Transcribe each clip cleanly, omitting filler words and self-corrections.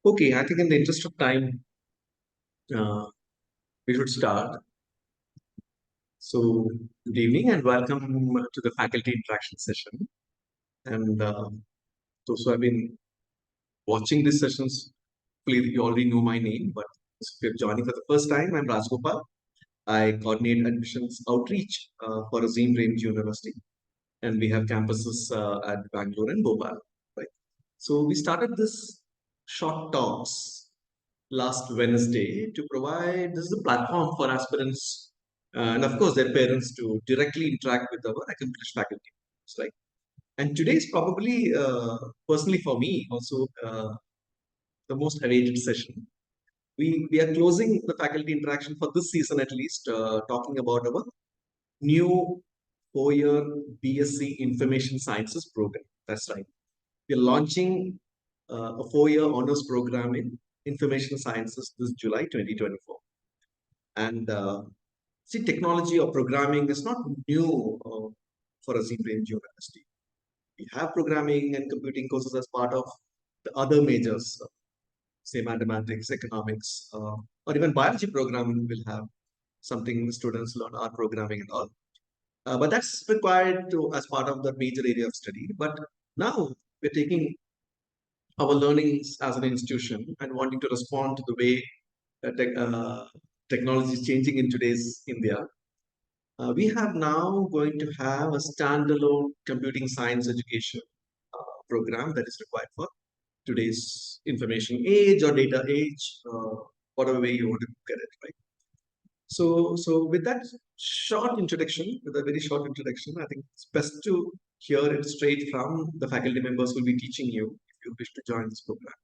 Okay, I think in the interest of time, uh, we should start. So, good evening and welcome to the faculty interaction session. And those who have been watching these sessions, hopefully you already know my name, but if you're joining for the first time, I'm Rajgopal. I coordinate admissions outreach for Azim Premji University, and we have campuses at Bangalore and Bhopal. Right. So we started this short talks last Wednesday to provide this is a platform for aspirants and of course their parents to directly interact with our accomplished faculty, right? And today is probably personally for me also the most awaited session. We are closing the faculty interaction for this season at least, talking about our new 4-year BSc Information Sciences program. That's right. We're launching a 4-year honors program in Information Sciences this July 2024. And see, technology or programming is not new for Azim Premji University. We have programming and computing courses as part of the other majors, say mathematics, economics, or even biology program will have something the students learn art programming and all. But that's required to as part of the major area of study. But now we're taking our learnings as an institution and wanting to respond to the way technology is changing in today's India. We have now going to have a standalone computing science education program that is required for today's information age or data age, whatever way you want to look at it, right? So with that short introduction, with a very short introduction, I think it's best to hear it straight from the faculty members who will be teaching you if you wish to join this program.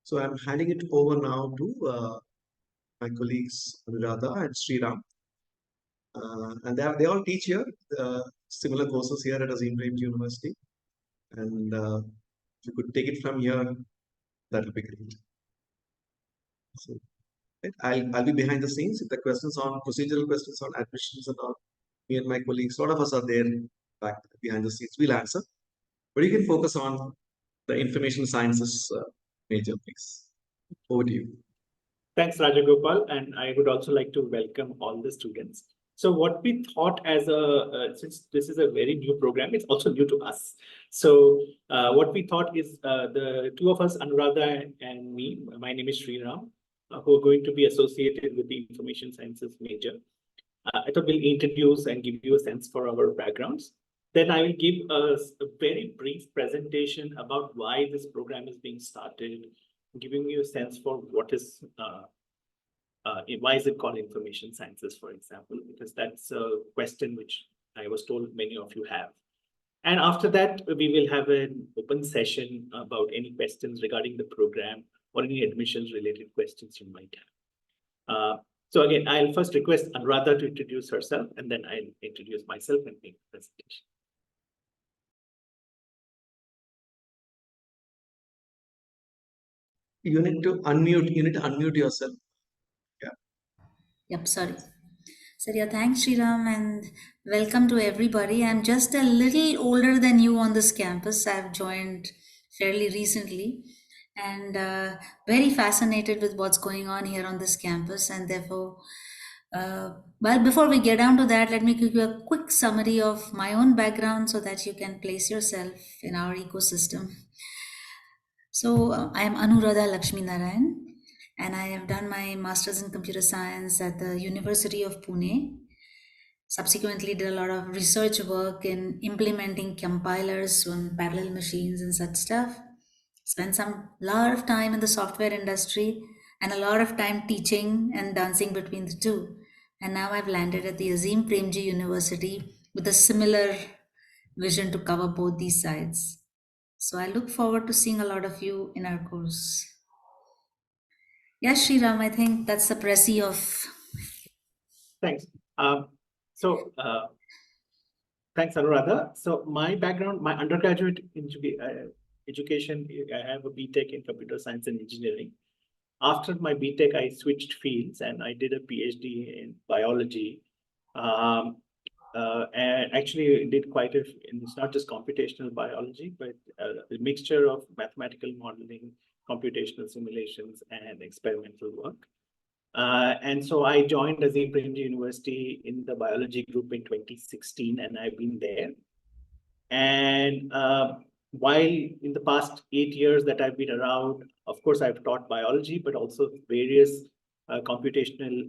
So I'm handing it over now to my colleagues Anuradha and Sriram. And they all teach here, similar courses here at Azim Premji University. And if you could take it from here, that would be great. So, right, I'll be behind the scenes. If the questions on procedural questions on admissions and all, me and my colleagues, a lot of us are there back behind the scenes. We'll answer. But you can focus on the information sciences major, please. Over to you. Thanks, Rajagopal. And I would also like to welcome all the students. So what we thought as since this is a very new program, it's also new to us. So what we thought is the two of us, Anuradha and me, my name is Sriram, who are going to be associated with the information sciences major. I thought we'll introduce and give you a sense for our backgrounds. Then I will give us a very brief presentation about why this program is being started, giving you a sense for what is, why is it called information sciences, for example, because that's a question which I was told many of you have. And after that, we will have an open session about any questions regarding the program or any admissions related questions you might have. So again, I'll first request Anuradha to introduce herself, and then I'll introduce myself and make the presentation. You need to unmute yourself. Yeah. Yep, sorry. So yeah, thanks Sriram and welcome to everybody. I'm just a little older than you on this campus. I've joined fairly recently and very fascinated with what's going on here on this campus, and therefore well, before we get down to that, let me give you a quick summary of my own background so that you can place yourself in our ecosystem. So I am Anuradha Lakshmi Narayan, and I have done my master's in computer science at the University of Pune. Subsequently did a lot of research work in implementing compilers on parallel machines and such stuff. Spent some lot of time in the software industry and a lot of time teaching and dancing between the two. And now I've landed at the Azim Premji University with a similar vision to cover both these sides. So I look forward to seeing a lot of you in our course. Yes, Sriram, I think that's the prezi of. Thanks. Thanks, Anuradha. So my background, my undergraduate education, I have a BTech in computer science and engineering. After my BTech, I switched fields and I did a PhD in biology. and actually did quite and it's not just computational biology, but a mixture of mathematical modeling, computational simulations, and experimental work. And so I joined Azim Premji University in the biology group in 2016, and I've been there. And while in the past 8 years that I've been around, of course, I've taught biology, but also various computational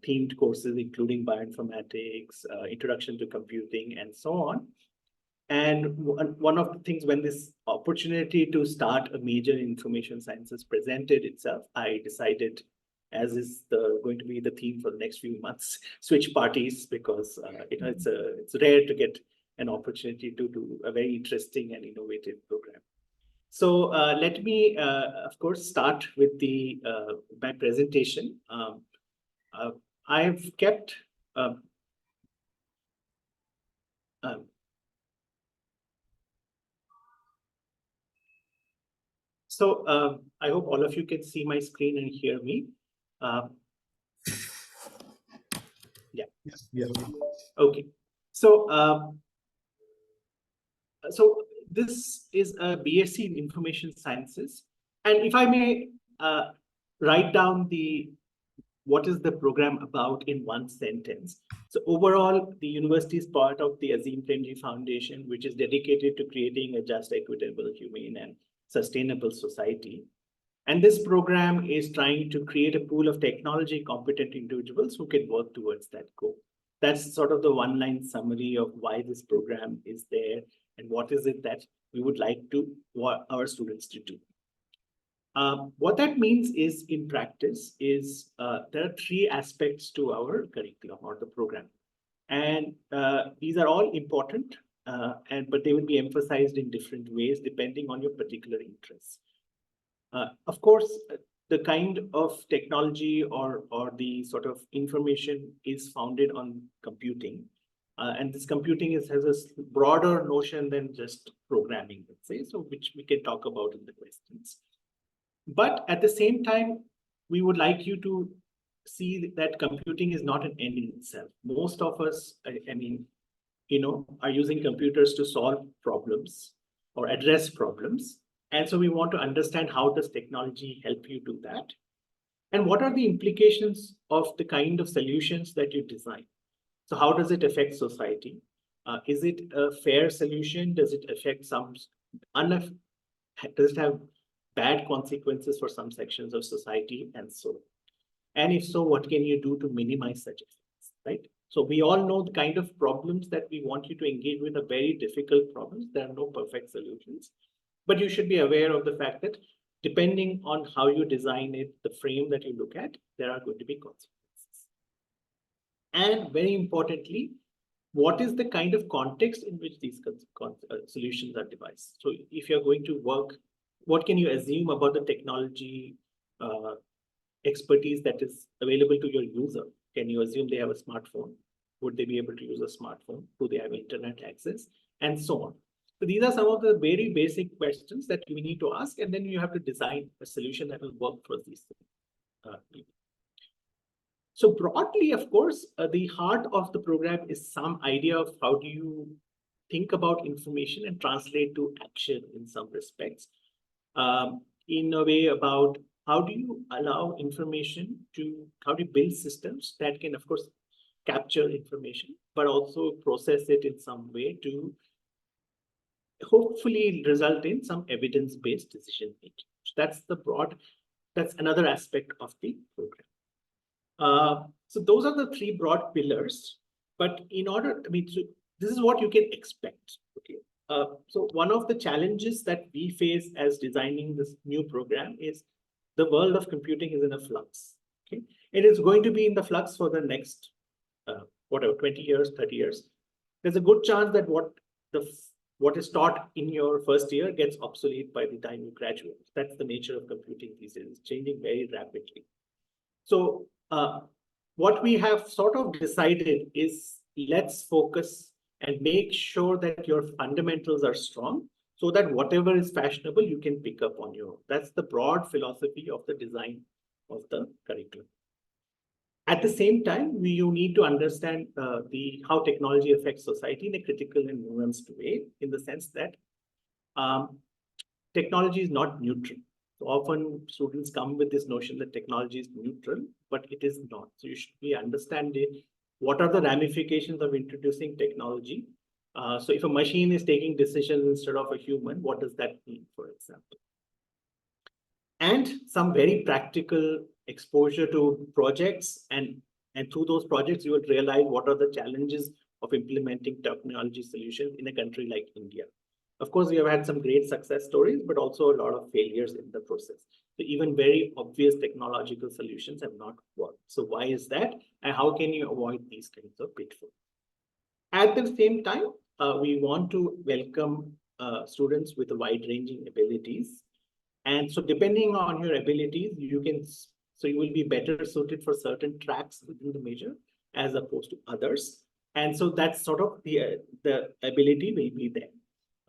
themed courses, including bioinformatics, introduction to computing, and so on. And one of the things, when this opportunity to start a major in information sciences presented itself, I decided, as is going to be the theme for the next few months, switch parties, because it's rare to get an opportunity to do a very interesting and innovative program. So let me, of course, start with my presentation. I've kept so I hope all of you can see my screen and hear me. Yeah. Yeah. Okay. So so this is a BSc in Information Sciences, and if I may write down what is the program about in one sentence. So overall, the university is part of the Azim Premji Foundation, which is dedicated to creating a just, equitable, humane, and sustainable society. And this program is trying to create a pool of technology competent individuals who can work towards that goal. That's sort of the one-line summary of why this program is there and what is it that we would like our students to do. What that means is, in practice, is there are 3 aspects to our curriculum or the program. And these are all important, but they will be emphasized in different ways depending on your particular interests. Of course, the kind of technology or the sort of information is founded on computing. And this computing has a broader notion than just programming, let's say, so which we can talk about in the questions. But at the same time, we would like you to see that computing is not an end in itself. Most of us, I mean, are using computers to solve problems or address problems. And so we want to understand, how does technology help you do that? And what are the implications of the kind of solutions that you design? So how does it affect society? Is it a fair solution? Does it affect does it have bad consequences for some sections of society, and so on? And if so, what can you do to minimize such effects, right? So we all know the kind of problems that we want you to engage with are very difficult problems. There are no perfect solutions, but you should be aware of the fact that depending on how you design it, the frame that you look at, there are going to be consequences. And very importantly, what is the kind of context in which these solutions are devised? So if you're going to work, what can you assume about the technology expertise that is available to your user? Can you assume they have a smartphone? Would they be able to use a smartphone? Do they have internet access? And so on. So these are some of the very basic questions that we need to ask, and then you have to design a solution that will work for these people. So broadly, of course, the heart of the program is some idea of how do you think about information and translate to action in some respects. In a way about how do you allow information how do you build systems that can, of course, capture information, but also process it in some way to hopefully result in some evidence-based decision making. So that's another aspect of the program. So those are the 3 broad pillars, but this is what you can expect, okay? So one of the challenges that we face as designing this new program is the world of computing is in a flux, okay? It is going to be in the flux for the next, 20 years, 30 years. There's a good chance that what is taught in your first year gets obsolete by the time you graduate. That's the nature of computing these days. It's changing very rapidly. So what we have sort of decided is, let's focus and make sure that your fundamentals are strong so that whatever is fashionable, you can pick up on your own. That's the broad philosophy of the design of the curriculum. At the same time, you need to understand how technology affects society in a critical and nuanced way, in the sense that technology is not neutral. So often students come with this notion that technology is neutral, but it is not. So you should be understanding what are the ramifications of introducing technology. So if a machine is taking decisions instead of a human, what does that mean, for example? And some very practical exposure to projects, and through those projects, you would realize what are the challenges of implementing technology solutions in a country like India. Of course, we have had some great success stories, but also a lot of failures in the process. So even very obvious technological solutions have not worked. So why is that? And how can you avoid these kinds of pitfalls? At the same time, we want to welcome students with wide-ranging abilities. And so depending on your abilities, you will be better suited for certain tracks within the major as opposed to others. And so that's sort of the ability will be there.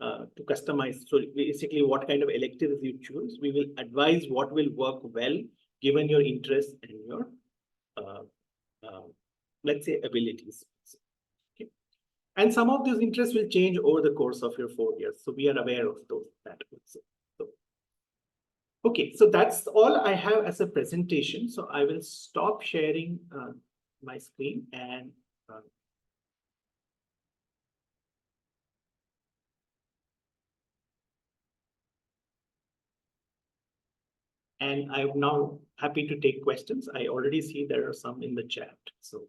To customize. So basically, what kind of electives you choose, we will advise what will work well given your interests and your, let's say, abilities. Okay. And some of those interests will change over the course of your 4 years. So we are aware of that also. Okay, so that's all I have as a presentation. So I will stop sharing my screen and I'm now happy to take questions. I already see there are some in the chat. So.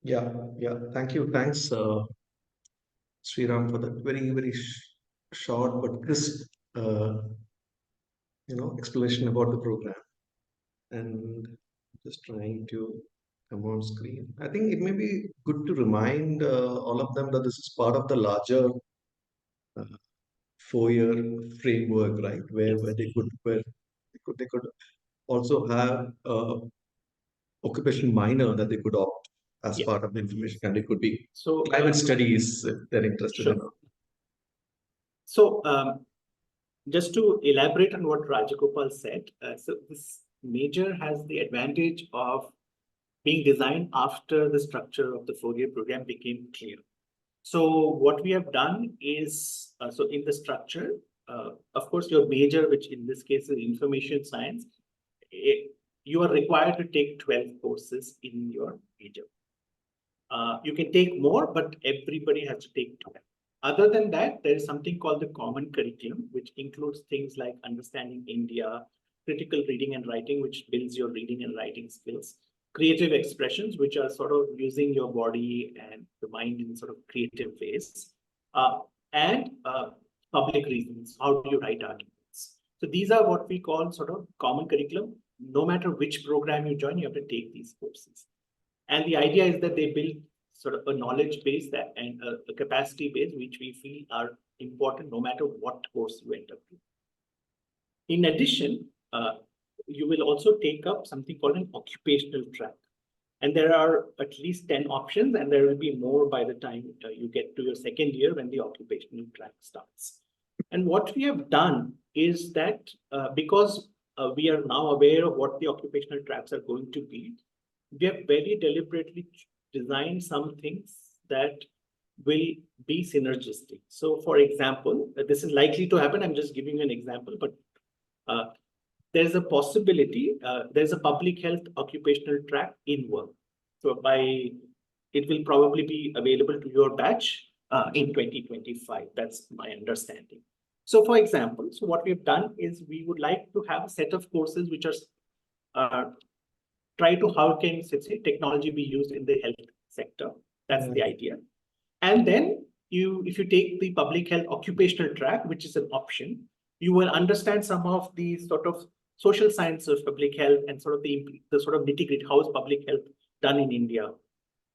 Yeah. Thank you. Thanks, Sriram, for that very short but crisp, explanation about the program. And just trying to come on screen. I think it may be good to remind all of them that this is part of the larger 4-year framework, right? Where they could also have occupational minor that they could opt as part of the information, and it could be climate studies if they're interested in. So just to elaborate on what Rajagopal said, so this major has the advantage of being designed after the structure of the 4-year program became clear. So what we have done is, so in the structure, of course, your major, which in this case is information science, you are required to take 12 courses in your major. You can take more, but everybody has to take 12. Other than that, there is something called the common curriculum, which includes things like understanding India, critical reading and writing, which builds your reading and writing skills, creative expressions, which are sort of using your body and the mind in sort of creative ways, and public reasons. How do you write arguments? So these are what we call sort of common curriculum. No matter which program you join, you have to take these courses. And the idea is that they build sort of a knowledge base and a capacity base, which we feel are important no matter what course you end up doing. In addition, you will also take up something called an occupational track. And there are at least 10 options, and there will be more by the time you get to your second year when the occupational track starts. And what we have done is that because we are now aware of what the occupational tracks are going to be, we have very deliberately designed some things that will be synergistic. So for example, this is likely to happen. I'm just giving you an example, but there's a possibility, there's a public health occupational track in work. So it will probably be available to your batch in 2025. That's my understanding. So for example, so what we've done is we would like to have a set of courses which are try to how can, say, technology be used in the health sector. That's the idea. And then if you take the public health occupational track, which is an option, you will understand some of the sort of social science of public health and sort of the sort of nitty-gritty, how is public health done in India?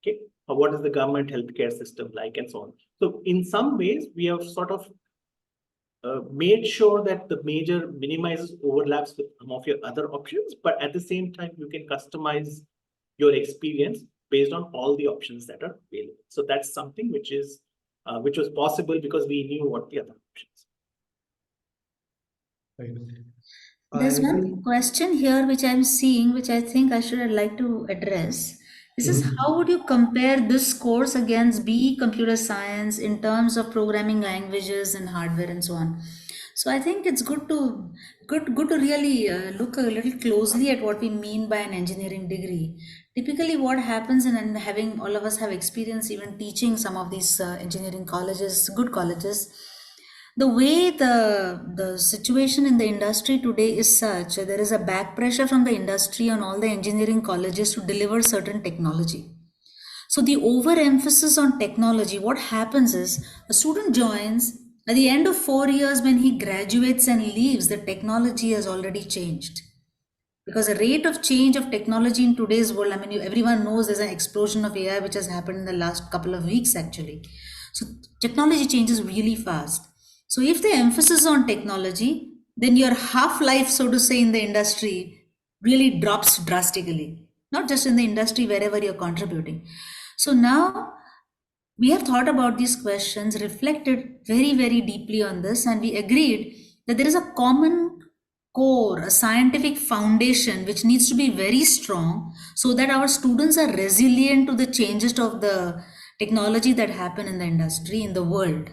Okay, or what is the government healthcare system like, and so on. So in some ways, we have sort of made sure that the major minimizes overlaps with some of your other options, but at the same time, you can customize your experience based on all the options that are available. So that's something which was possible because we knew what the other options. Right. There's one question here which I'm seeing, which I think I should like to address. This is how would you compare this course against BE Computer Science in terms of programming languages and hardware and so on? So I think it's good to really look a little closely at what we mean by an engineering degree. Typically, what happens, and having all of us have experience even teaching some of these engineering colleges, good colleges, the way the situation in the industry today is such, there is a back pressure from the industry on all the engineering colleges to deliver certain technology. So the overemphasis on technology, what happens is a student joins at the end of 4 years. When he graduates and leaves, the technology has already changed, because the rate of change of technology in today's world, I mean, everyone knows there's an explosion of AI which has happened in the last couple of weeks actually. So technology changes really fast. So if the emphasis on technology, then your half life, so to say, in the industry really drops drastically, not just in the industry, wherever you're contributing. So now we have thought about these questions, reflected very, very deeply on this, and we agreed that there is a common core, a scientific foundation which needs to be very strong so that our students are resilient to the changes of the technology that happen in the industry, in the world.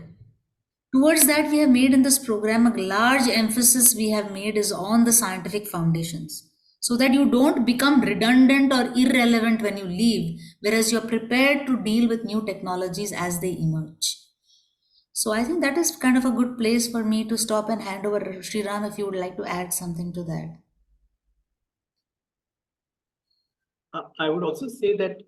Towards that, we have made in this program a large emphasis we have made is on the scientific foundations, so that you don't become redundant or irrelevant when you leave, whereas you're prepared to deal with new technologies as they emerge. So I think that is kind of a good place for me to stop and hand over Sriram if you would like to add something to that. I would also say that,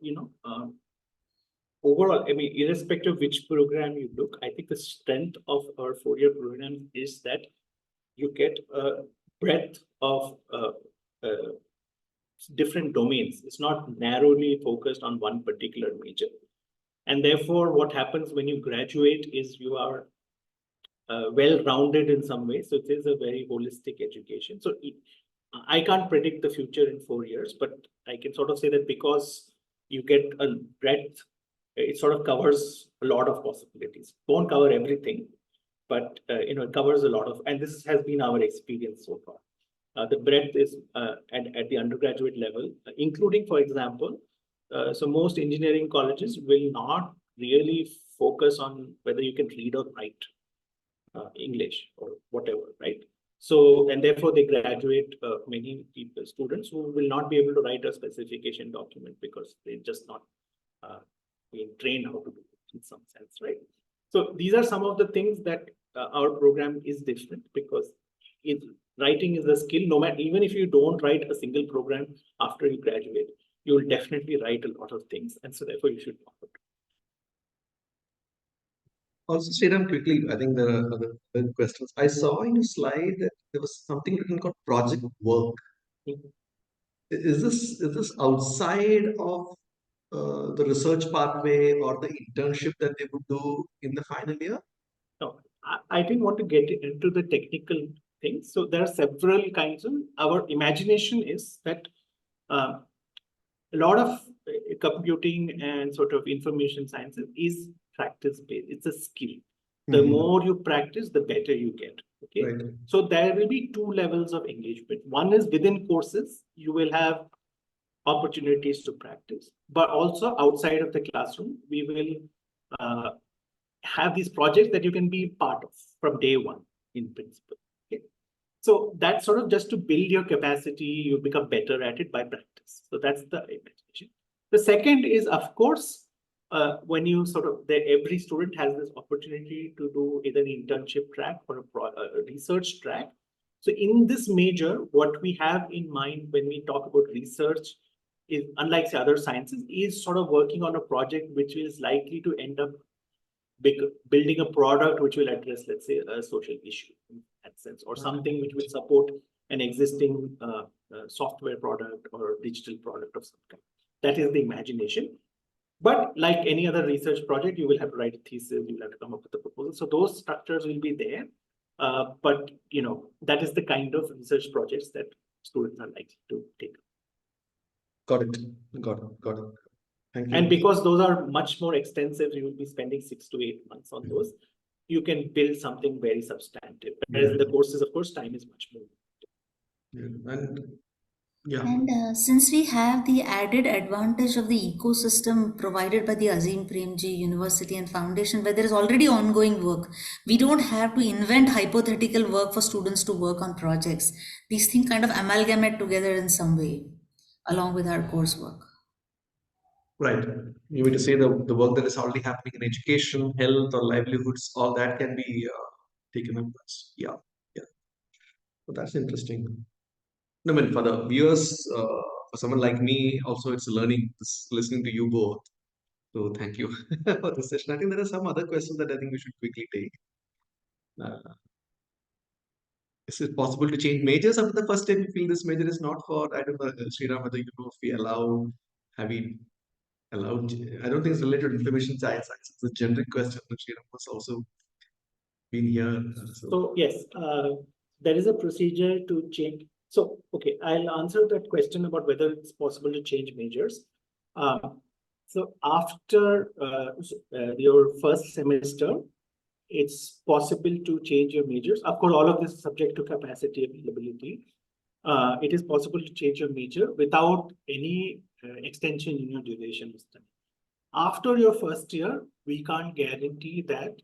overall, I mean, irrespective of which program you look, I think the strength of our 4-year program is that you get a breadth of different domains. It's not narrowly focused on one particular major. And therefore, what happens when you graduate is you are well-rounded in some ways. So it is a very holistic education. So I can't predict the future in 4 years, but I can sort of say that because you get a breadth, it sort of covers a lot of possibilities. Won't cover everything, but it covers a lot of, and this has been our experience so far. The breadth is at the undergraduate level, including, for example, so most engineering colleges will not really focus on whether you can read or write English or whatever, right? So, and therefore they graduate many people, students who will not be able to write a specification document because they're just not being trained how to do it in some sense, right? So these are some of the things that our program is different, because writing is a skill. No matter, even if you don't write a single program after you graduate, you will definitely write a lot of things, and so therefore you should follow. Also, Sriram, quickly, I think there are other questions. I saw in your slide that there was something written called project work. Is this outside of the research pathway or the internship that they would do in the final year? No, I didn't want to get into the technical things. So there are several kinds of, our imagination is that a lot of computing and sort of information sciences is practice-based. It's a skill. The more you practice, the better you get. Okay. Right. So there will be 2 levels of engagement. One is within courses, you will have opportunities to practice, but also outside of the classroom, we will have these projects that you can be part of from day one in principle. Okay. So that's sort of just to build your capacity, you become better at it by practice. So that's the imagination. The second is, of course, when you every student has this opportunity to do either an internship track or a research track. So in this major, what we have in mind when we talk about research is, unlike the other sciences, is sort of working on a project which is likely to end up building a product which will address, let's say, a social issue in that sense, or something which will support an existing software product or digital product of some kind. That is the imagination. But like any other research project, you will have to write a thesis, you will have to come up with a proposal. So those structures will be there. But that is the kind of research projects that students are likely to take. Got it. Got it. Thank you. And because those are much more extensive, you will be spending 6 to 8 months on those. you can build something very substantive. Whereas in the courses, of course, time is much more. And since we have the added advantage of the ecosystem provided by the Azim Premji University and Foundation, where there is already ongoing work, we don't have to invent hypothetical work for students to work on projects. These things kind of amalgamate together in some way, along with our coursework. Right. You mean to say the work that is already happening in education, health, or livelihoods, all that can be taken up. Yeah. So that's interesting. No, I mean, for the viewers, for someone like me, also it's learning, listening to you both. So thank you for this session. I think there are some other questions that I think we should quickly take. Is it possible to change majors after the first time you feel this major is not for, I don't know, Sriram, whether you know if we allow, have we allowed, I don't think it's related to information science. It's a generic question, but Sriram was also been here. So yes, there is a procedure to change. So, okay, I'll answer that question about whether it's possible to change majors. So after your first semester, it's possible to change your majors. Of course, all of this is subject to capacity availability. It is possible to change your major without any extension in your duration of study. After your first year, we can't guarantee that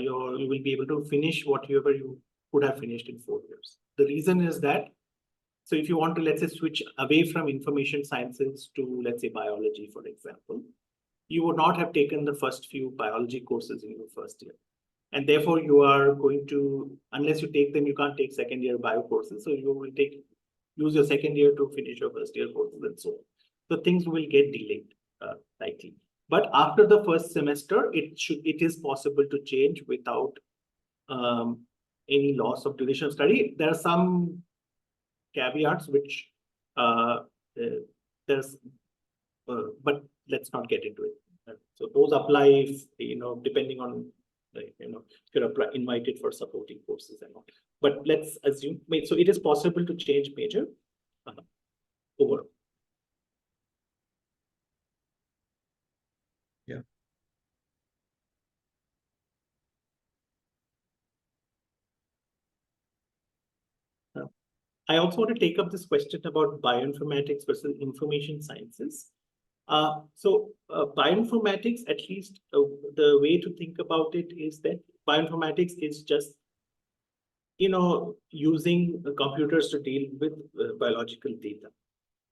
you will be able to finish whatever you could have finished in 4 years. The reason is that, so if you want to, let's say, switch away from information sciences to, let's say, biology, for example, you would not have taken the first few biology courses in your first year. And therefore, you are going to, unless you take them, you can't take second year bio courses. So you will use your second year to finish your first year courses and so on. So things will get delayed, likely. But after the first semester, it is possible to change without any loss of duration of study. There are some caveats which but let's not get into it. So those apply if, depending on, if you're invited for supporting courses and all. But let's assume, so it is possible to change major overall. Yeah. I also want to take up this question about bioinformatics versus information sciences. Bioinformatics, at least the way to think about it is that bioinformatics is just, using computers to deal with biological data.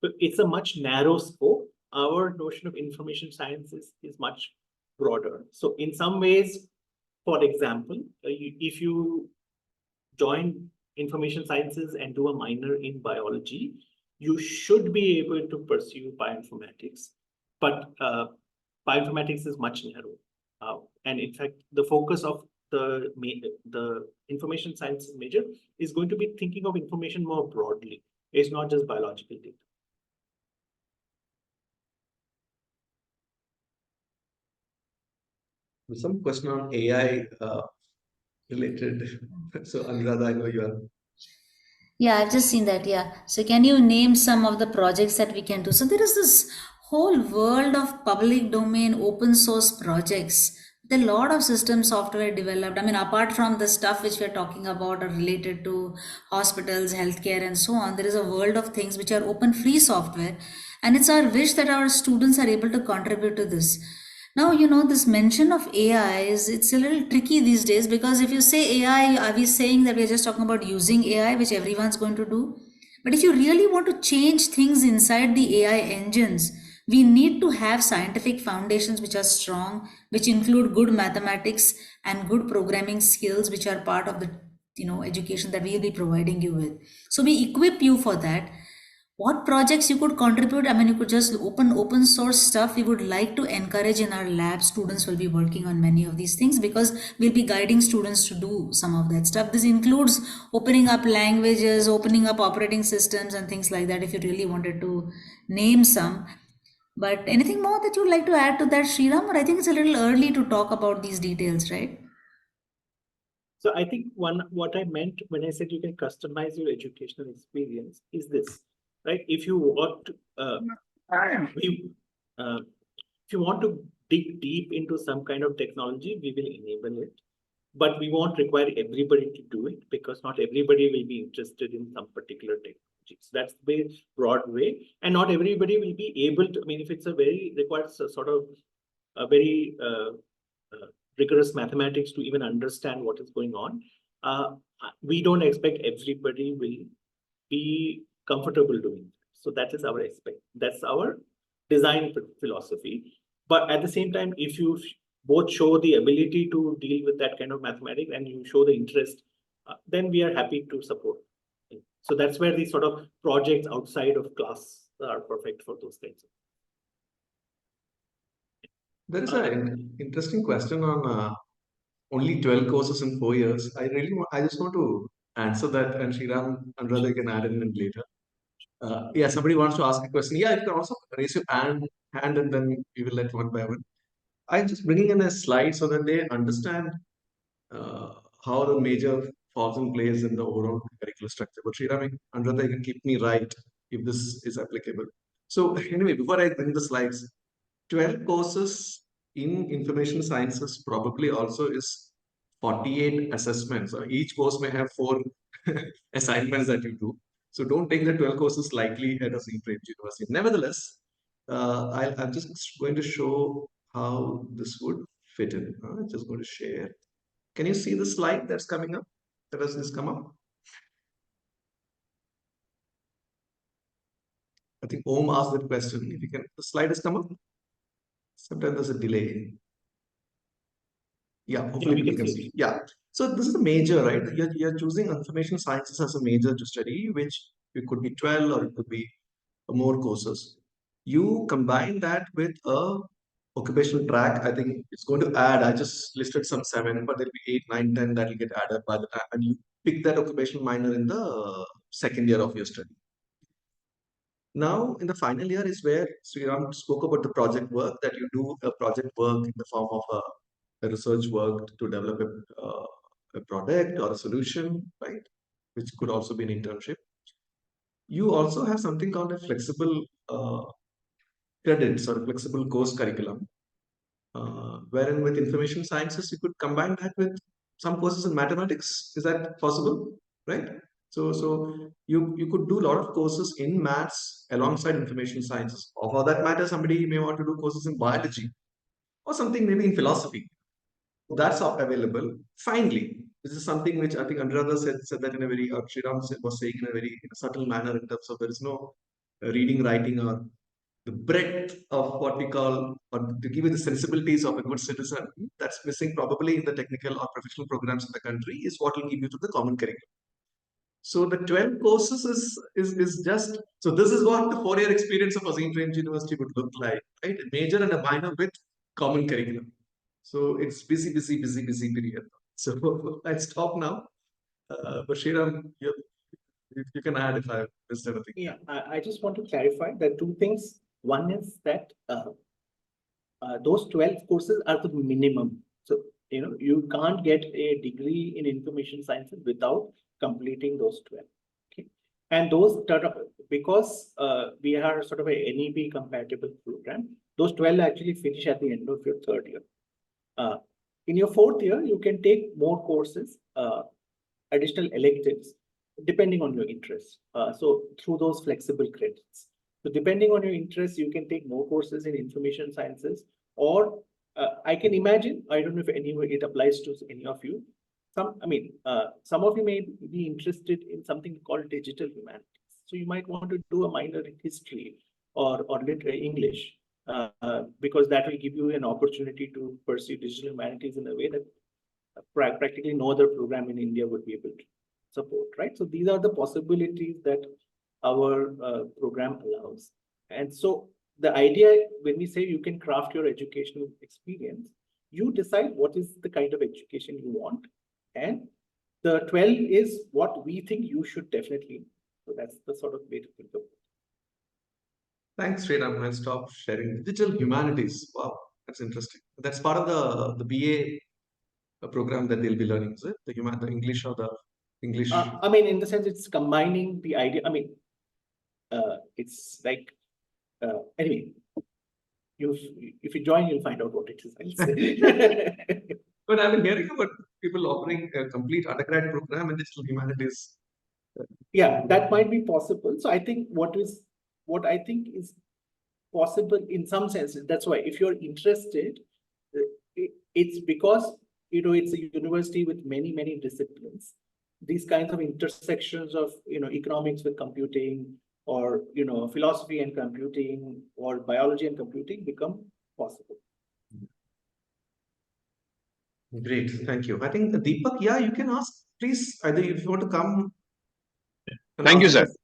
So it's a much narrow scope. Our notion of information sciences is much broader. So in some ways, for example, if you join information sciences and do a minor in biology, you should be able to pursue bioinformatics. But bioinformatics is much narrow. And in fact, the focus of the information sciences major is going to be thinking of information more broadly. It's not just biological data. Some question on AI related. So Anuradha, I know you are. Yeah, I've just seen that. Yeah. So, can you name some of the projects that we can do? So, there is this whole world of public domain open source projects. There are a lot of system software developed. I mean, apart from the stuff which we're talking about are related to hospitals, healthcare, and so on, there is a world of things which are open free software. And it's our wish that our students are able to contribute to this. Now, this mention of AI it's a little tricky these days, because if you say AI, are we saying that we're just talking about using AI, which everyone's going to do? But if you really want to change things inside the AI engines, we need to have scientific foundations which are strong, which include good mathematics and good programming skills, which are part of the education that we'll be providing you with. So we equip you for that. What projects you could contribute? I mean, you could just open source stuff. We would like to encourage in our lab. Students will be working on many of these things because we'll be guiding students to do some of that stuff. This includes opening up languages, opening up operating systems and things like that, if you really wanted to name some. But anything more that you'd like to add to that, Sriram? Or I think it's a little early to talk about these details, right? So I think what I meant when I said you can customize your educational experience is this, right? If you want to, if you want to dig deep into some kind of technology, we will enable it. but we won't require everybody to do it because not everybody will be interested in some particular technology. So that's the very broad way, and not everybody will be able to. I mean, if it's a very requires a sort of a very rigorous mathematics to even understand what is going on, we don't expect everybody will be comfortable doing it. So that is our that's our design philosophy. But at the same time, if you both show the ability to deal with that kind of mathematics and you show the interest, then we are happy to support. So that's where these sort of projects outside of class are perfect for those things. There is an interesting question on only 12 courses in 4 years. I just want to answer that, and Sriram and Radha can add in later. Yeah, somebody wants to ask a question. Yeah, you can also raise your hand and then we will let one by one. I'm just bringing in a slide so that they understand uh, how the major falls in place in the overall curricular structure. But Sriram and Radha can keep me right if this is applicable. So anyway, before I bring the slides, 12 courses in information sciences probably also is 48 assessments. Each course may have 4 assignments that you do. So don't take the 12 courses lightly at a St. James University. Nevertheless, I'm just going to show how this would fit in. I'm just going to share. Can you see the slide that's coming up? Does this come up? I think Om asked that question. If you can, the slide has come up. Sometimes there's a delay. Yeah, hopefully people can see. Yeah. So this is a major, right? You're choosing information sciences as a major to study, which it could be 12 or it could be more courses. You combine that with a occupational track. I think it's going to add, I just listed some 7, but there'll be 8, 9, 10 that will get added by the time. And you pick that occupational minor in the second year of your study. Now, in the final year is where Sriram spoke about the project work, that you do a project work in the form of a research work to develop a product or a solution, right? Which could also be an internship. You also have something called a flexible credits or flexible course curriculum, wherein with information sciences, you could combine that with some courses in mathematics. Is that possible, right? So you could do a lot of courses in maths alongside information sciences. Or for that matter, somebody may want to do courses in biology or something maybe in philosophy. That's available. Finally, this is something which I think Anuradha said that in a very, Sriram was saying in a very subtle manner in terms of there is no reading, writing, or the breadth of what we call, or to give you the sensibilities of a good citizen, that's missing probably in the technical or professional programs in the country, is what will give you to the common curriculum. So the 12 courses is just, so this is what the 4-year experience of a St. James University would look like, right? A major and a minor with common curriculum. So it's busy period. So I'll stop now. But Sriram, you can add if I missed anything. Yeah, I just want to clarify that 2 things. One is that those 12 courses are the minimum. So, you can't get a degree in information sciences without completing those 12. Okay. And those, because we are sort of a NEP compatible program, those 12 actually finish at the end of your 3rd year. In your 4th year, you can take more courses, additional electives, depending on your interest. So through those flexible credits. So depending on your interest, you can take more courses in information sciences, or I can imagine, I don't know if it applies to any of you. Some of you may be interested in something called digital humanities. So you might want to do a minor in history or English, because that will give you an opportunity to pursue digital humanities in a way that practically no other program in India would be able to support, right? So these are the possibilities that our program allows. And so the idea, when we say you can craft your educational experience, you decide what is the kind of education you want. And the 12 is what we think you should definitely. So that's the sort of way to think of it. Thanks, Sriram. I'll stop sharing. Digital humanities. Wow, that's interesting. That's part of the BA program that they'll be learning, is it? The English or the English? In the sense it's combining the idea. It's like, anyway, if you join, you'll find out what it is. I'll say. But I've been hearing about people offering a complete undergrad program and digital humanities. Yeah, that might be possible. So I think what I think is possible in some sense. That's why if you're interested, it's because it's a university with many disciplines. These kinds of intersections of economics with computing, or philosophy and computing, or biology and computing become possible. Great, thank you. I think Deepak, yeah, you can ask, please, either if you want to come. And Thank you, ask sir. us.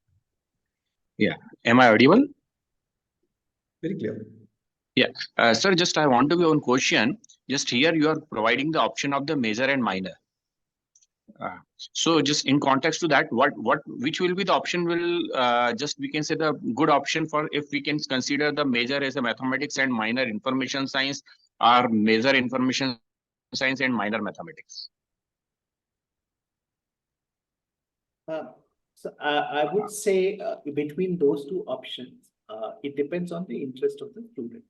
Yeah. Am I audible? Very clear. Yeah. Sir, just I want to be on question. Just here you are providing the option of the major and minor. So just in context to that, which will be the option will just we can say the good option for if we can consider the major as a mathematics and minor information science, or major information science and minor mathematics. So I would say between those two options, it depends on the interest of the student.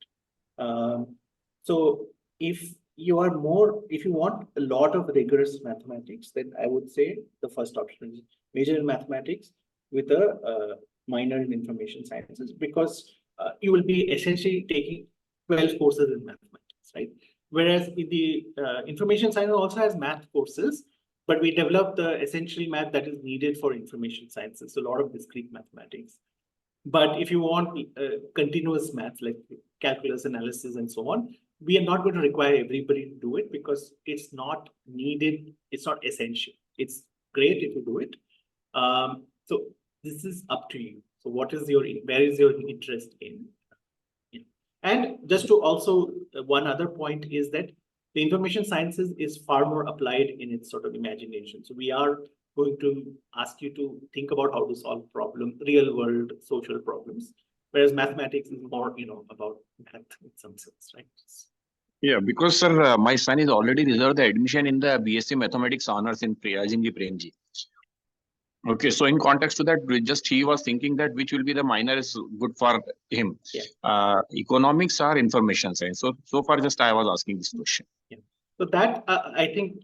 So if you want a lot of rigorous mathematics, then I would say the first option is major in mathematics with a minor in information sciences, because you will be essentially taking 12 courses in mathematics, right? Whereas in the information science also has math courses, but we developed the essential math that is needed for information sciences, so a lot of discrete mathematics. But if you want continuous math like calculus, analysis, and so on, we are not going to require everybody to do it because it's not needed. It's not essential. It's great if you do it. So this is up to you. So where is your interest in? Yeah. And just to also, one other point is that the information sciences is far more applied in its sort of imagination. So we are going to ask you to think about how to solve real world social problems, whereas mathematics is more, about math in some sense, right? Yeah, because sir, my son is already reserved the admission in the BSc Mathematics honors in Rajendra Premji. Okay, so in context to that, just he was thinking that which will be the minor is good for him. Yeah. Economics or information science. So far, just I was asking this question. Yeah. So that I think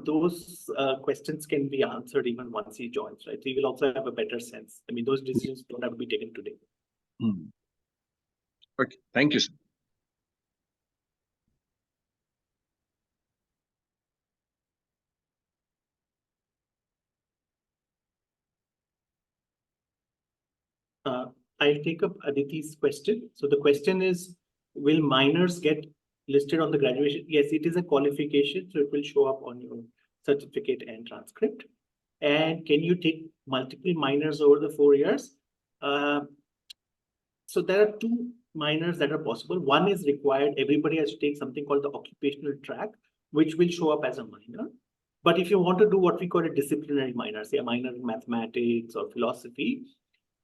those questions can be answered even once he joins, right? He will also have a better sense. I mean, those decisions don't have to be taken today. Okay, thank you, sir. I'll take up Aditi's question. So the question is, will minors get listed on the graduation? Yes, it is a qualification, so it will show up on your certificate and transcript. And can you take multiple minors over the 4 years? So there are two minors that are possible. One is required. Everybody has to take something called the occupational track, which will show up as a minor. But if you want to do what we call a disciplinary minor, say a minor in mathematics or philosophy,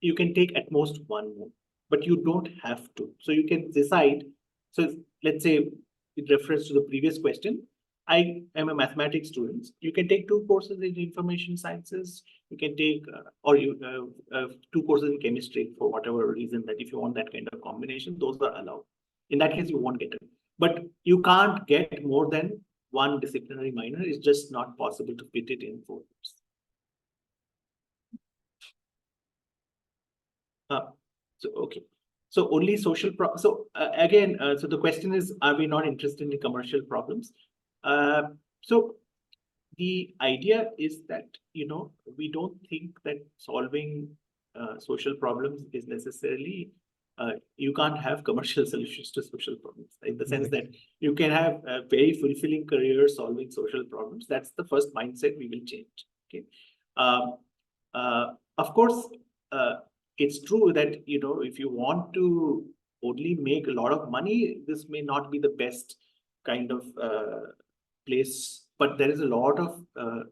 you can take at most one more, but you don't have to. So you can decide. So let's say, in reference to the previous question, I am a mathematics student. You can take 2 courses in information sciences. You can take or 2 courses in chemistry for whatever reason, that if you want that kind of combination, those are allowed. In that case, you won't get it. But you can't get more than one disciplinary minor. It's just not possible to fit it in 4 years. So okay. So only social so again, so the question is, are we not interested in commercial problems? So the idea is that, we don't think that solving social problems is necessarily, you can't have commercial solutions to social problems, in the sense that you can have a very fulfilling career solving social problems. That's the first mindset we will change. Okay. Of course, it's true that, if you want to only make a lot of money, this may not be the best kind of place, but there is a lot of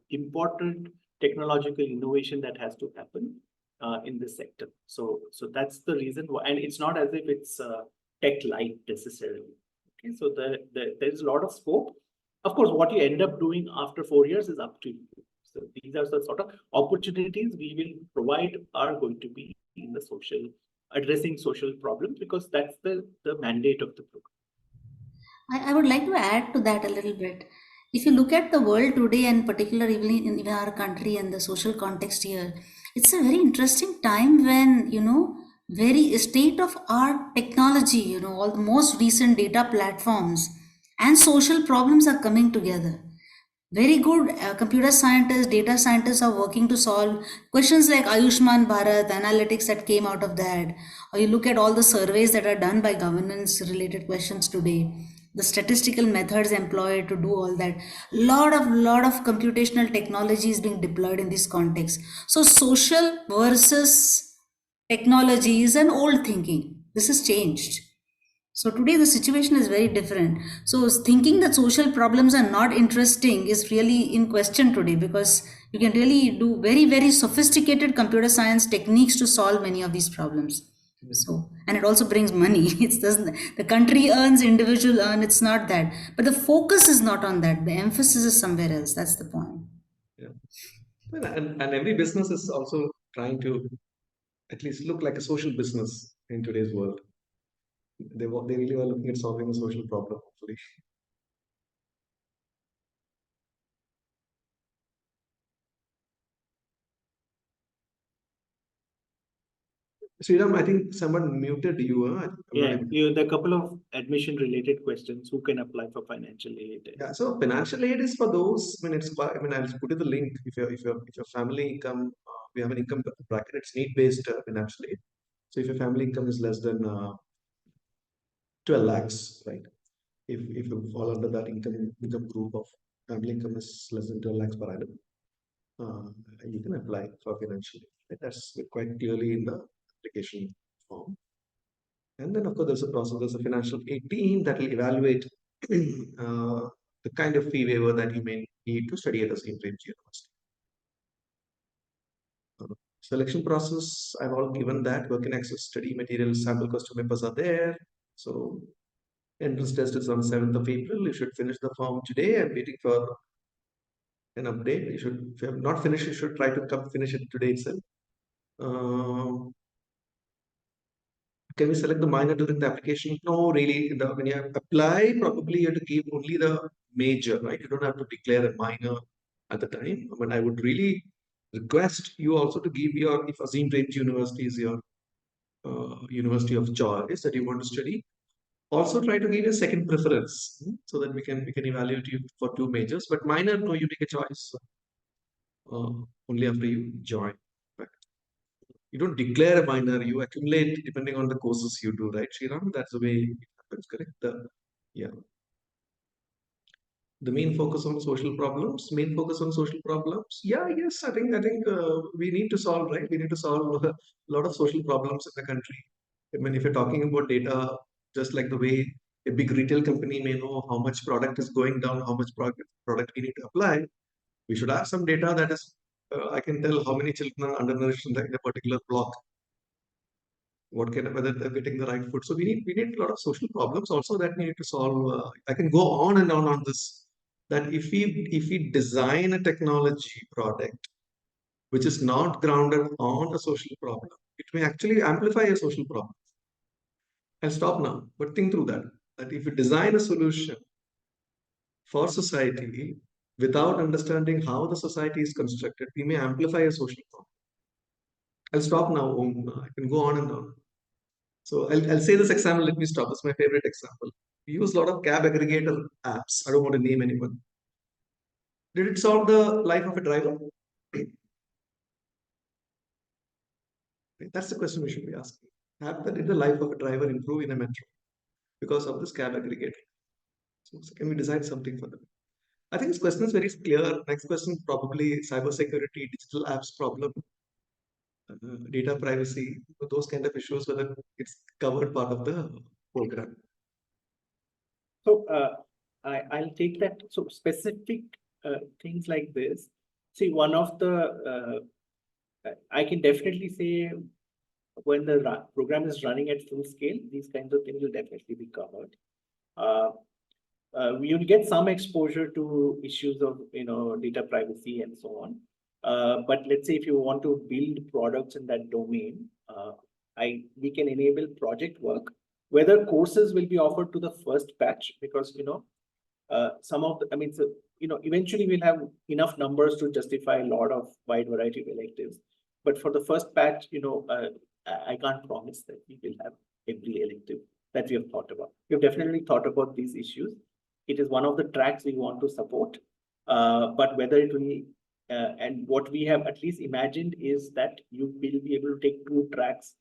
important technological innovation that has to happen in this sector. So that's the reason why, and it's not as if it's tech light necessarily. Okay, so there's a lot of scope. Of course, what you end up doing after 4 years is up to you. So these are the sort of opportunities we will provide are going to be in the addressing social problems, because that's the mandate of the program. I would like to add to that a little bit. if you look at the world today, and particularly even in our country and the social context here, it's a very interesting time when, very state of art technology, all the most recent data platforms and social problems are coming together. Very good computer scientists, data scientists are working to solve questions like Ayushman Bharat, analytics that came out of that. Or you look at all the surveys that are done by governance related questions today, the statistical methods employed to do all that. Lot of computational technology is being deployed in this context. So social versus technology is an old thinking. This has changed. So today the situation is very different. So thinking that social problems are not interesting is really in question today, because you can really do very, very sophisticated computer science techniques to solve many of these problems. So, and it also brings money. It doesn't, the country earns, individual earn, it's not that. But the focus is not on that. The emphasis is somewhere else. That's the point. Yeah. And every business is also trying to at least look like a social business in today's world. They really are looking at solving a social problem, hopefully. Sriram, I think someone muted you. Huh? Yeah, there are a couple of admission related questions. Who can apply for financial aid? Yeah, so financial aid is for those. I mean, I'll put you the link. If your family income, we have an income bracket. It's need based financial aid. So if your family income is less than 12 lakhs, right? If you fall under that income group of family income is less than 12 lakhs per annum, uh, you can apply for financial aid. Right? That's quite clearly in the application form. And then, of course, there's a process, there's a financial aid team that will evaluate the kind of fee waiver that you may need to study at the same Premji University. Selection process, I've all given that. Work in access, study materials, sample question papers are there. So, entrance test is on 7th of April. You should finish the form today. I'm waiting for an update. You should, if you have not finished, you should try to come finish it today itself. Can we select the minor during the application? No, really. When you apply, probably you have to give only the major, right? You don't have to declare a minor at the time. But I would really request you also to give your, if Azim Premji University is your university of choice that you want to study, also try to give a second preference so that we can evaluate you for two majors. But minor, no, you make a choice only after you join. You don't declare a minor, you accumulate depending on the courses you do, right, Sriram? That's the way it happens, correct? Yeah. The main focus on social problems, Yeah, yes, I think we need to solve, right? We need to solve a lot of social problems in the country. I mean, if you're talking about data, just like the way a big retail company may know how much product is going down, how much product we need to apply, we should have some data that is, I can tell how many children are undernourished in a particular block, whether they're getting the right food. So we need a lot of social problems also that we need to solve. I can go on and on this. That if we design a technology product which is not grounded on a social problem, it may actually amplify a social problem. I'll stop now, but think through that. That if you design a solution for society without understanding how the society is constructed, we may amplify a social problem. I'll stop now. I can go on and on. So I'll say this example. Let me stop. It's my favorite example. We use a lot of cab aggregator apps. I don't want to name anyone. Did it solve the life of a driver? That's the question we should be asking. Did the life of a driver improve in a metro because of this cab aggregator? So can we design something for them? I think this question is very clear. Next question, probably cybersecurity, digital apps problem, data privacy, those kind of issues, whether it's covered part of the program. So I'll take that. So specific things like this. See, one of the I can definitely say when the program is running at full scale, these kinds of things will definitely be covered. You'll get some exposure to issues of data privacy and so on. But let's say if you want to build products in that domain, we can enable project work. Whether courses will be offered to the first batch, because some of the, I mean, so, eventually we'll have enough numbers to justify a lot of wide variety of electives. But for the first batch, I can't promise that we will have every elective that we have thought about. We've definitely thought about these issues. It is one of the tracks we want to support, but whether it will, and what we have at least imagined is that you will be able to take 2 tracks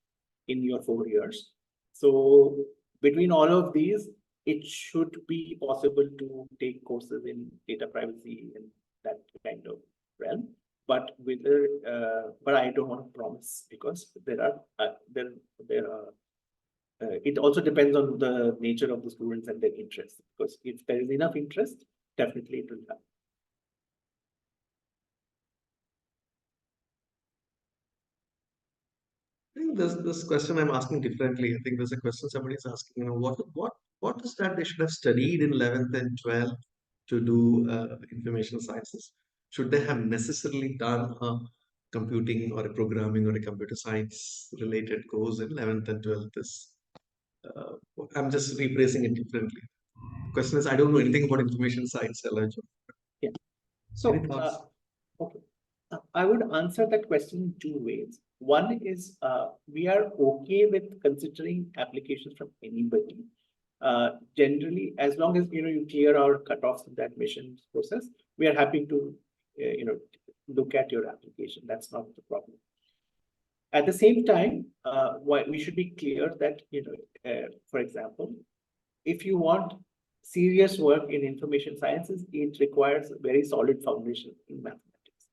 in your 4 years. So between all of these, it should be possible to take courses in data privacy and that kind of realm. But whether, but I don't want to promise, because there are it also depends on the nature of the students and their interest. Because if there is enough interest, definitely it will happen. I think this question I'm asking differently. I think there's a question somebody is asking, what is that they should have studied in 11th and 12th to do information sciences? Should they have necessarily done a computing or a programming or a computer science related course in 11th and 12th? I'm just rephrasing it differently. The question is, I don't know anything about information science, Elijah. Yeah. So, Any thoughts? okay. I would answer that question in 2 ways. One is we are okay with considering applications from anybody. Generally, as long as you clear our cutoffs in the admissions process, we are happy to look at your application. That's not the problem. At the same time, we should be clear that for example, if you want serious work in information sciences, it requires a very solid foundation in mathematics.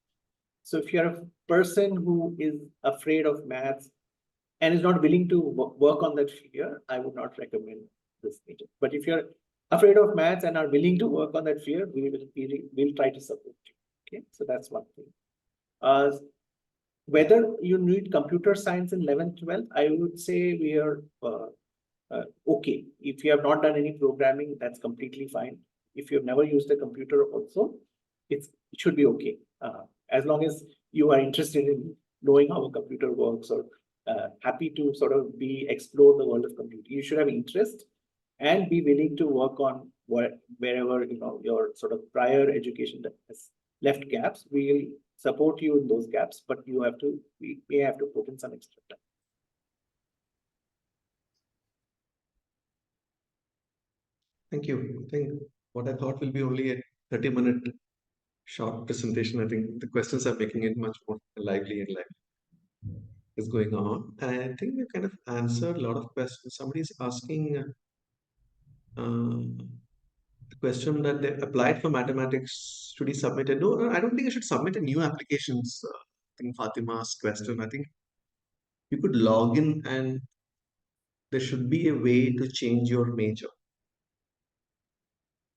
So if you're a person who is afraid of maths and is not willing to work on that fear, I would not recommend this major. But if you're afraid of maths and are willing to work on that fear, we'll try to support you. Okay, so that's one thing. Whether you need computer science in 11th, 12th, I would say we are okay. If you have not done any programming, that's completely fine. If you've never used a computer also, it should be okay. As long as you are interested in knowing how a computer works, or happy to sort of explore the world of computing, you should have interest and be willing to work on wherever your sort of prior education has left gaps. We will support you in those gaps, but we may have to put in some extra time. Thank you. I think what I thought will be only a 30-minute short presentation. I think the questions are making it much more lively and lively is going on. And I think we kind of answered a lot of questions. Somebody is asking the question that they applied for mathematics. Should he submit it? No, I don't think you should submit a new applications. I think Fatima's question. I think you could log in and there should be a way to change your major.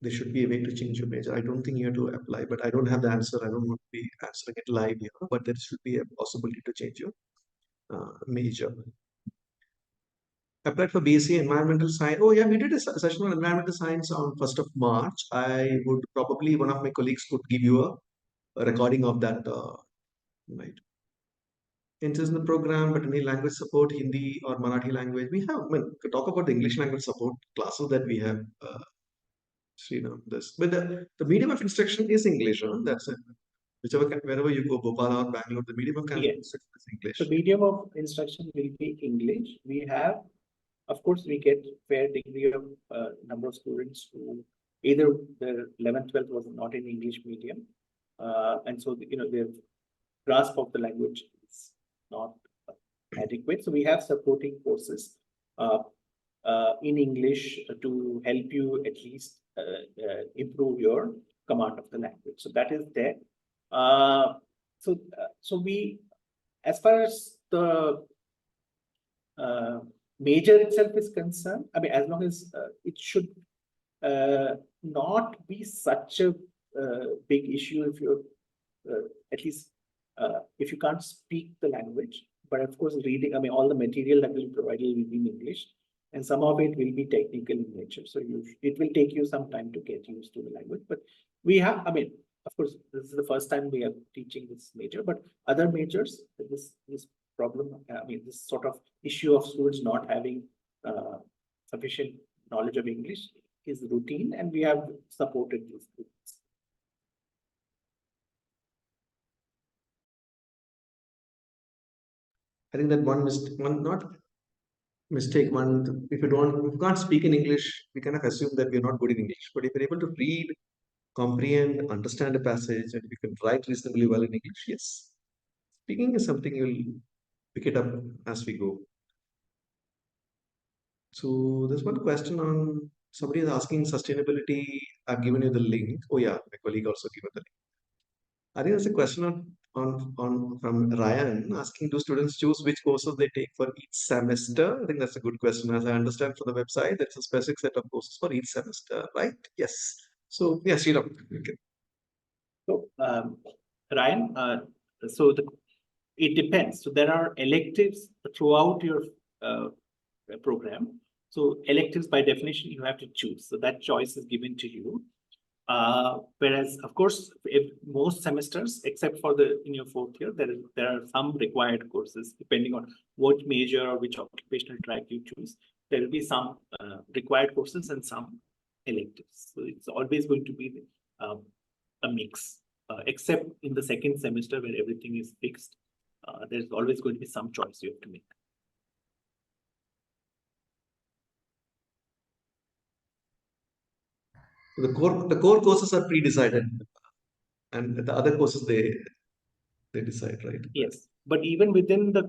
There should be a way to change your major. I don't think you have to apply, but I don't have the answer. I don't want to be answering it live here, but there should be a possibility to change your major. Applied for BSc Environmental Science. Oh yeah, we did a session on Environmental Science on 1st of March. I would probably, one of my colleagues could give you a recording of that, right? Interest in the program, but any language support, Hindi or Marathi language. We have, to talk about the English language support classes that we have. But the medium of instruction is English. Huh? That's it. Wherever you go, Bhopal or Bangalore, the medium of instruction is English. The medium of instruction will be English. We have, of course, we get fair degree of number of students who either their 11th, 12th was not in English medium, and so their grasp of the language is not adequate. So we have supporting courses in English to help you at least improve your command of the language. So that is there. So we, as far as the major itself is concerned, I mean, as long as it should not be such a big issue if you're at least if you can't speak the language. But of course, reading, I mean, all the material that will be provided will be in English, and some of it will be technical in nature. So it will take you some time to get used to the language. But we have, I mean, of course, this is the first time we are teaching this major, but other majors, this problem, I mean, this sort of issue of students not having sufficient knowledge of English his routine, and we have supported these students. I think that one not mistake, if you can't speak in English, we kind of assume that we're not good in English. But if you're able to read, comprehend, understand a passage, and we can write reasonably well in English, yes. Speaking is something you'll pick it up as we go. So there's one question on somebody is asking sustainability. I've given you the link. Oh yeah, my colleague also given the link. I think there's a question on from Ryan asking, do students choose which courses they take for each semester? I think that's a good question. As I understand from the website, there's a specific set of courses for each semester, right? Yes. So yes, Sriram. Okay. So Ryan, it depends. So there are electives throughout your program. So electives by definition you have to choose. So that choice is given to you. Whereas, of course, if most semesters, except for in your fourth year, there are some required courses depending on what major or which occupational track you choose. There will be some required courses and some electives. So it's always going to be a mix, except in the second semester where everything is fixed. There's always going to be some choice you have to make. The core courses are pre-decided, and the other courses they decide, right? Yes, but even within the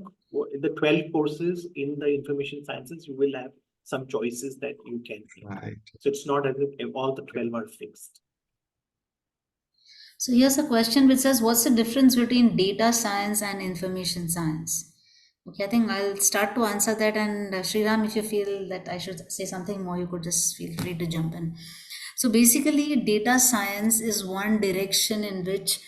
12 courses in the information sciences, you will have some choices that you can make. Right. So it's not as if all the 12 are fixed. So here's a question which says, what's the difference between data science and information science? Okay, I think I'll start to answer that, and Sriram, if you feel that I should say something more, you could just feel free to jump in. So basically, data science is one direction in which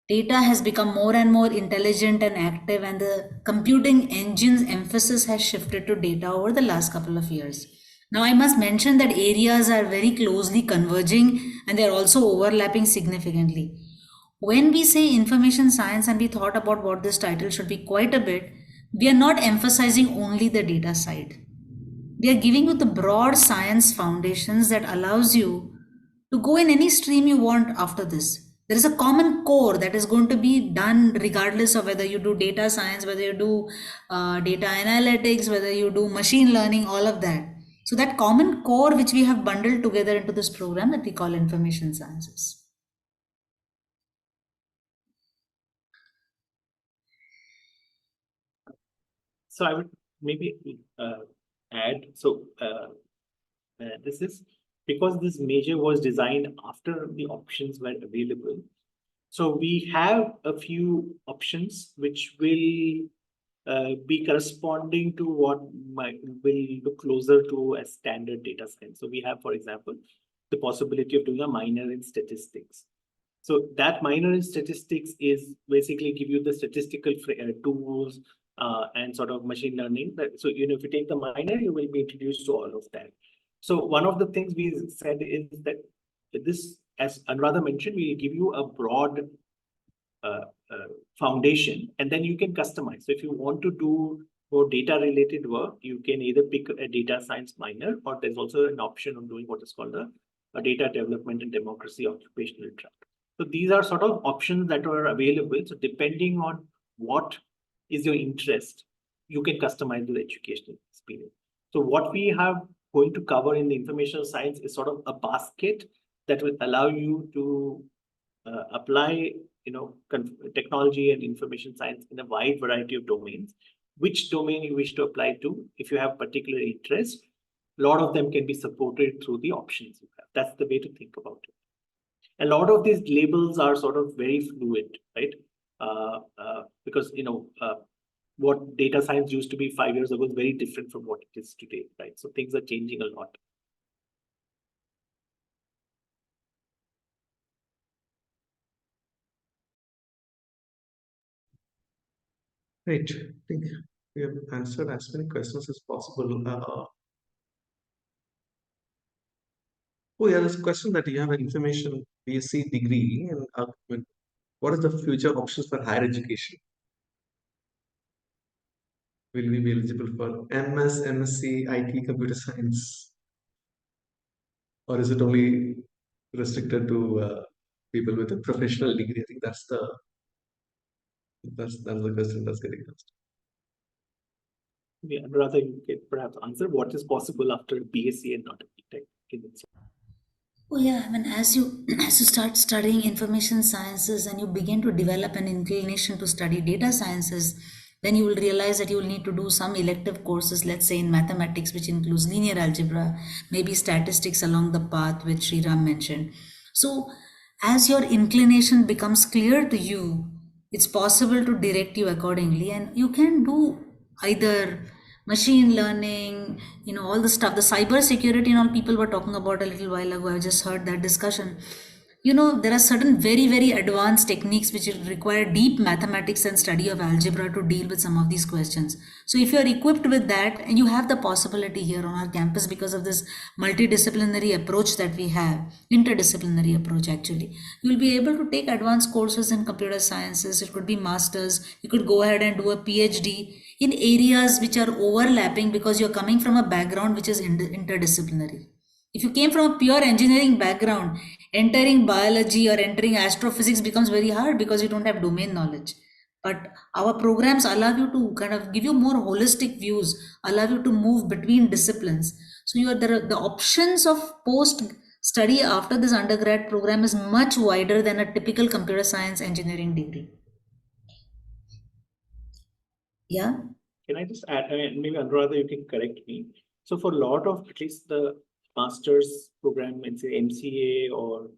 data has become more and more intelligent and active, and the computing engine's emphasis has shifted to data over the last couple of years. Now, I must mention that areas are very closely converging and they're also overlapping significantly. When we say information science and we thought about what this title should be quite a bit, we are not emphasizing only the data side. We are giving you the broad science foundations that allows you to go in any stream you want after this. There is a common core that is going to be done regardless of whether you do data science, whether you do data analytics, whether you do machine learning, all of that. So that common core which we have bundled together into this program that we call information sciences. So I would maybe add, this is because this major was designed after the options were available. So we have a few options which will be corresponding to what will look closer to a standard data science. So we have, for example, the possibility of doing a minor in statistics. So that minor in statistics is basically give you the statistical tools and sort of machine learning. So if you take the minor, you will be introduced to all of that. So one of the things we said is that this, as Anuradha mentioned, we give you a broad foundation, and then you can customize. So if you want to do more data related work, you can either pick a data science minor, or there's also an option of doing what is called a data development and democracy occupational track. So these are sort of options that are available. So depending on what is your interest, you can customize the educational experience. So what we have going to cover in the information science is sort of a basket that will allow you to apply technology and information science in a wide variety of domains. Which domain you wish to apply to, if you have particular interest, a lot of them can be supported through the options you have. That's the way to think about it. A lot of these labels are sort of very fluid, right? Because what data science used to be 5 years ago is very different from what it is today, right? So things are changing a lot. Great. I think we have answered as many questions as possible. Oh yeah, there's a question that you have an information BSc degree, and what is the future options for higher education? Will we be eligible for MS, MSc, IT, computer science? or is it only restricted to people with a professional degree? I think that's the question that's getting asked. Yeah, rather you can perhaps answer what is possible after BSc and not a B.Tech. Oh yeah, I mean, as you as you start studying information sciences and you begin to develop an inclination to study data sciences, then you will realize that you will need to do some elective courses, let's say in mathematics, which includes linear algebra, maybe statistics along the path which Sriram mentioned. So as your inclination becomes clear to you, it's possible to direct you accordingly, and you can do either machine learning, all the stuff, the cyber security and all people were talking about a little while ago. I just heard that discussion. There are certain very, very advanced techniques which require deep mathematics and study of algebra to deal with some of these questions. So if you're equipped with that, and you have the possibility here on our campus because of this multidisciplinary approach that we have, interdisciplinary approach actually, you'll be able to take advanced courses in computer sciences. It could be masters. You could go ahead and do a PhD in areas which are overlapping because you're coming from a background which is interdisciplinary. If you came from a pure engineering background, entering biology or entering astrophysics becomes very hard because you don't have domain knowledge. But our programs allow you to kind of give you more holistic views, allow you to move between disciplines. So the options of post study after this undergrad program is much wider than a typical computer science engineering degree. Yeah. Can I just add, maybe Anuradha, you can correct me. So for a lot of at least the master's program in say MCA or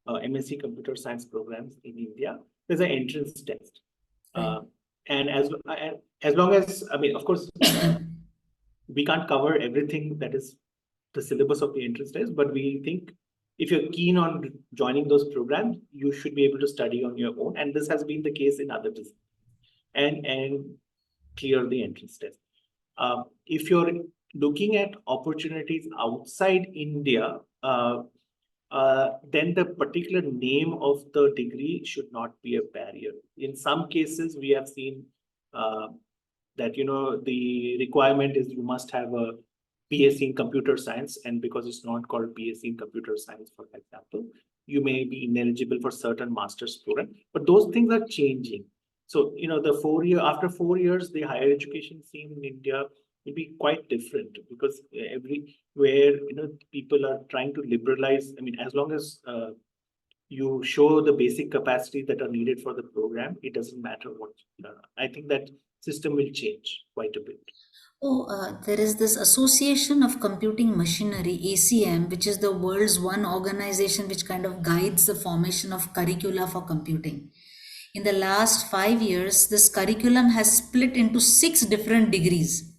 MSc computer science programs in India, there's an entrance test. And as long as, I mean, of course, we can't cover everything that is the syllabus of the entrance test, but we think if you're keen on joining those programs, you should be able to study on your own. And this has been the case in other disciplines and clear the entrance test. If you're looking at opportunities outside India, then the particular name of the degree should not be a barrier. In some cases, we have seen that the requirement is you must have a BSc in computer science, and because it's not called BSc in computer science, for example, you may be ineligible for certain master's program. But those things are changing. So after 4 years, the higher education scene in India will be quite different because everywhere people are trying to liberalize. I mean, as long as you show the basic capacity that are needed for the program, it doesn't matter what. I think that system will change quite a bit. There is this Association of Computing Machinery, ACM, which is the world's one organization which kind of guides the formation of curricula for computing. In the last 5 years, this curriculum has split into 6 different degrees: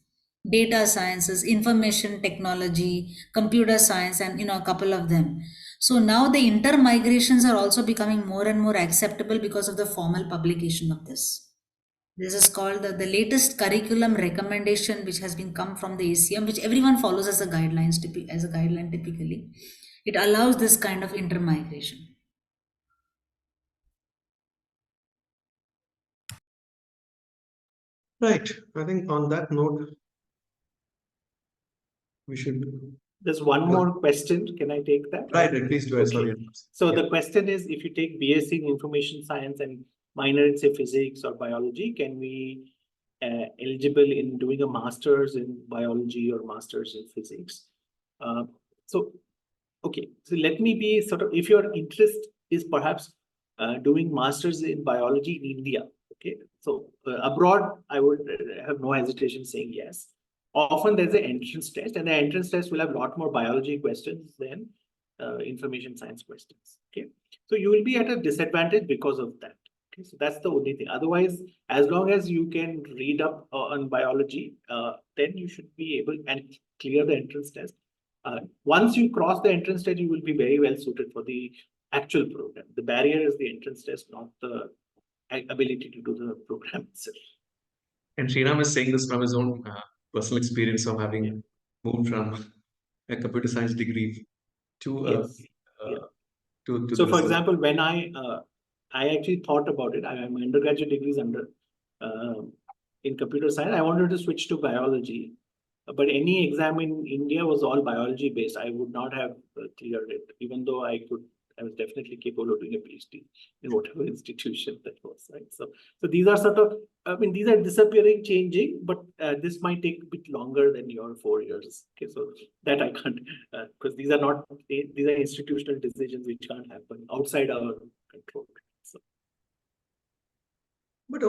data sciences, information technology, computer science, and a couple of them. So now the inter-migrations are also becoming more and more acceptable because of the formal publication of this. This is called the latest curriculum recommendation, which has been come from the ACM, which everyone follows as a guideline typically. It allows this kind of intermigration. Right. I think on that note, we should. There's one more question. Can I take that? Right, please do it. Sorry. So the question is, if you take BSc in Information Science and minor in say physics or biology, can we eligible in doing a master's in biology or master's in physics? So let me be sort of, if your interest is perhaps doing master's in biology in India, okay, so abroad, I would have no hesitation saying yes. Often there's an entrance test, and the entrance test will have a lot more biology questions than information science questions. Okay, so you will be at a disadvantage because of that. Okay, so that's the only thing. Otherwise, as long as you can read up on biology, then you should be able and clear the entrance test. Once you cross the entrance test, you will be very well suited for the actual program. The barrier is the entrance test, not the ability to do the program itself. And Sriram is saying this from his own personal experience of having moved from a computer science degree to So, for example, when I actually thought about it, my undergraduate degree is in computer science. I wanted to switch to biology, But any exam in India was all biology based. I would not have cleared it, even though I was definitely capable of doing a PhD in whatever institution that was, right? So these are sort of, I mean, these are disappearing, changing, but this might take a bit longer than your 4 years. Okay, so that I can't, because these are institutional decisions which can't happen outside our control. So. But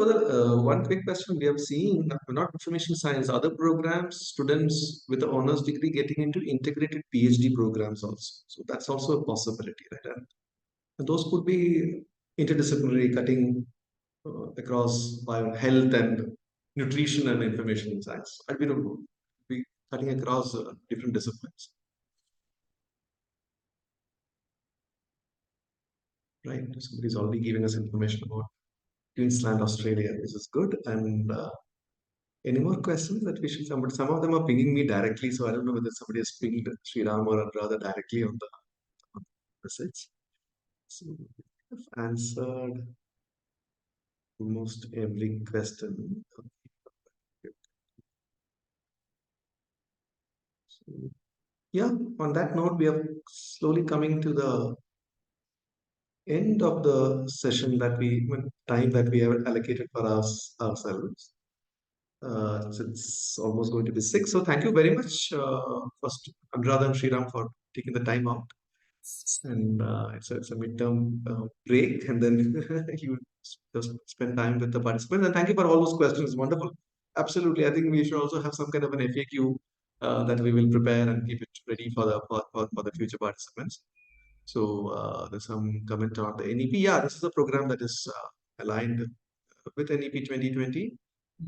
one quick question, we have seen, not information science, other programs, students with an honors degree getting into integrated PhD programs also. So that's also a possibility, right? And those could be interdisciplinary, cutting across health and nutrition and information science. We don't know. Be cutting across different disciplines. Right. Somebody's already giving us information about Queensland, Australia, which is good. And any more questions that we should? Some of them are pinging me directly, so I don't know whether somebody has pinged Sriram or Anuradha directly on the message. So I've answered almost every question. So, yeah, on that note, we are slowly coming to the end of the session time that we have allocated for ourselves. So it's almost going to be 6. So thank you very much, first Anuradha and Sriram, for taking the time out. And it's a midterm break, and then you just spend time with the participants. And thank you for all those questions. Wonderful. Absolutely. I think we should also have some kind of an FAQ that we will prepare and keep it ready for the future participants. So there's some comment on the NEP. Yeah, this is a program that is aligned with NEP 2020.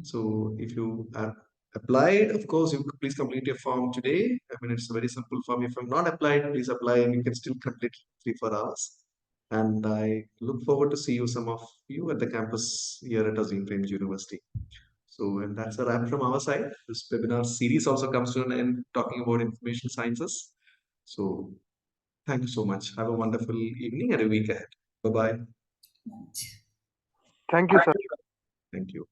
So if you are applied, of course, you please complete your form today. I mean, it's a very simple form. If I'm not applied, please apply, and you can still complete 3-4 hours. And I look forward to see some of you at the campus here at Azim Premji University. So, and that's a wrap from our side. This webinar series also comes to an end talking about information sciences. So thank you so much. Have a wonderful evening and a week ahead. Bye-bye. Thank you, sir. Thank you.